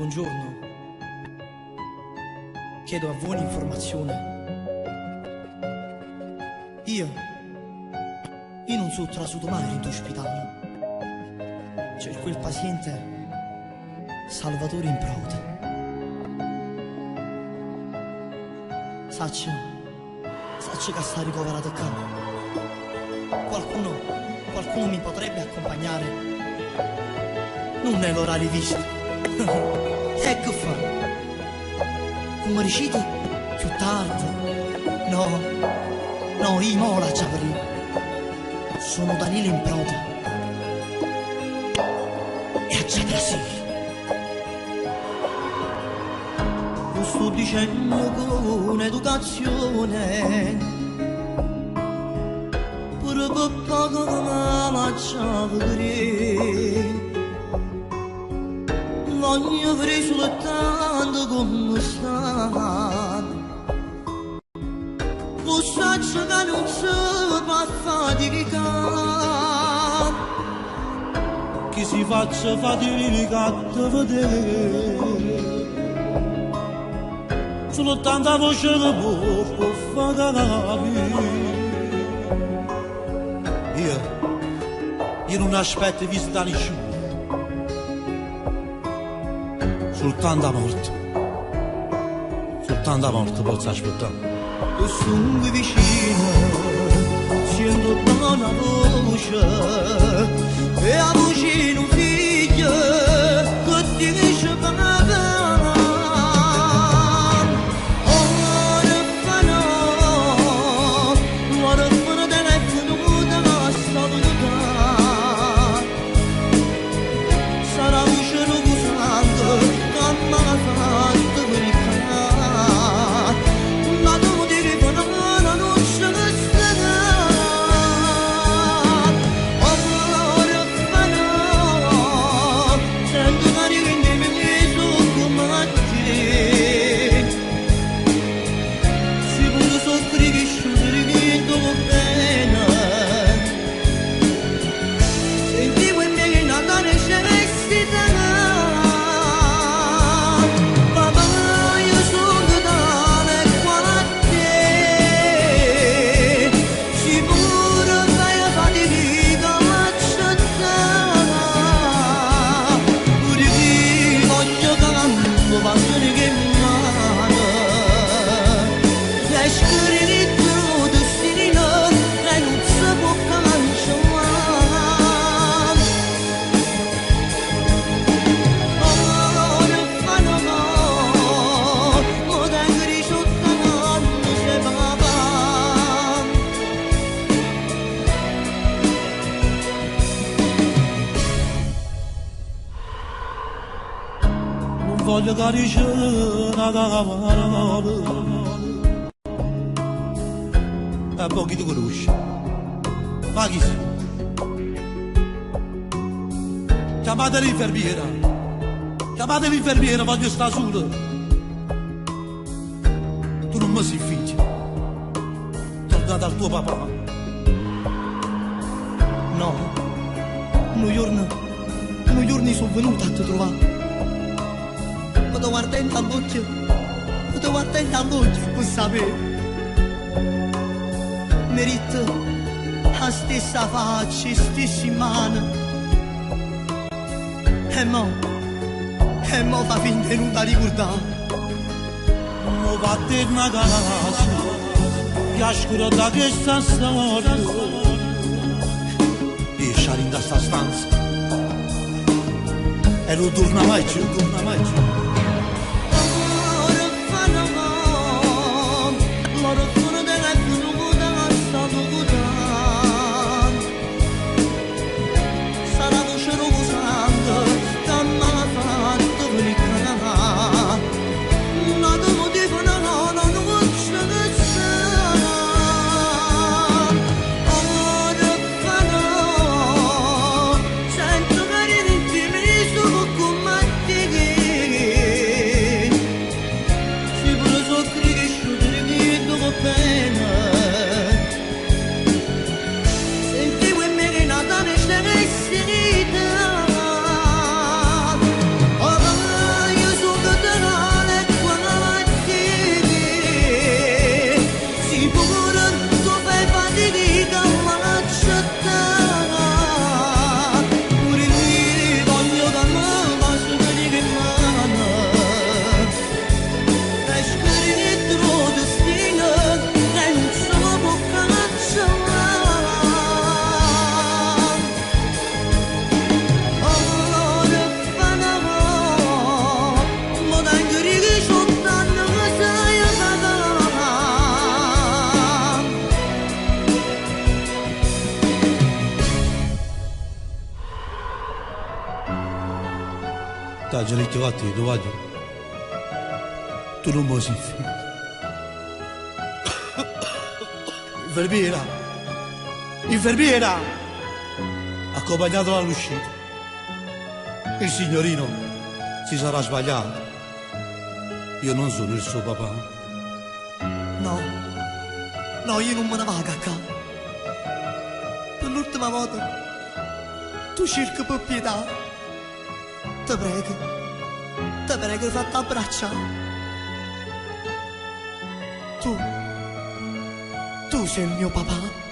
buongiorno. Chiedo a voi un'informazione. Io non sono trasuto mai in ospedale. C'è quel paziente Salvatore in prode. Sacci che sta ricoverato qua. Qualcuno mi potrebbe accompagnare? Non è l'orario visto. Ecco fa. Come riuscite? Più tardi. No, io mo la Giavrì. Sono Daniele in prode. E a Giavrasì. Lo sto dicendo con educazione. Pure per poco come la Giavrì. Voglio vedere soltanto come sta. Lo saccio che non si può faticare. Chi si faccia fatica a vedere. Solo tanta voce che può far capire. Io non aspetto di stare nessuno. Soltanto la morte posso aspettare. E sono vicino, sento una voce, e a voce un figlio che ti dice papà. Ora telefono da salutare. Sarà voce rosante, che mi ha fatto verità. Ma tu telefono non ce ne sarà. Ora fanno, sento una riprende mi su come te. Si può soffrire che sciudere che dopo bene. Sentivo in me che non ho necessità. Papà, io sono tale quale a te. Sicuro vai a fatica a accettare. Pure chi voglio tanto passione che male. E scrivere il tuo destino e non si può cancellare. Ora fanno mo tengo risolta quando c'è papà. Non voglio caricare una parola. E pochi tu conosci. Ma chi sei? Chiamate l'infermiera, voglio stare solo. Tu non mi sei figlio. Torna dal tuo papà. No, un giorno sono venuto a te trovare. Mi devo guardare all'occhio per sapere. Merito la stessa faccia, stesse mani. E mo fa finta di non da ricordare. Non va a te una casa. Ti ascuro da questa storia. Esci in questa stanza. E non torna mai più. Ora fanno loro sono telefono da salutare. Sarà voce rosante che mi ha fatto verità. Ma tu motivo non ce ne sarà. Ora fanno sento che rinti mi su come te. t'ha già ritrovato, lo voglio. Tu non mi sei figlio. Infermiera! Infermiera! Accompagnatelo all'uscita. Il signorino si sarà sbagliato. Io non sono il suo papà. No, no, io non me ne vado a casa. Per l'ultima volta, tu cerchi per pietà. Ti prego, fatti abbracciare. Tu sei il mio papà.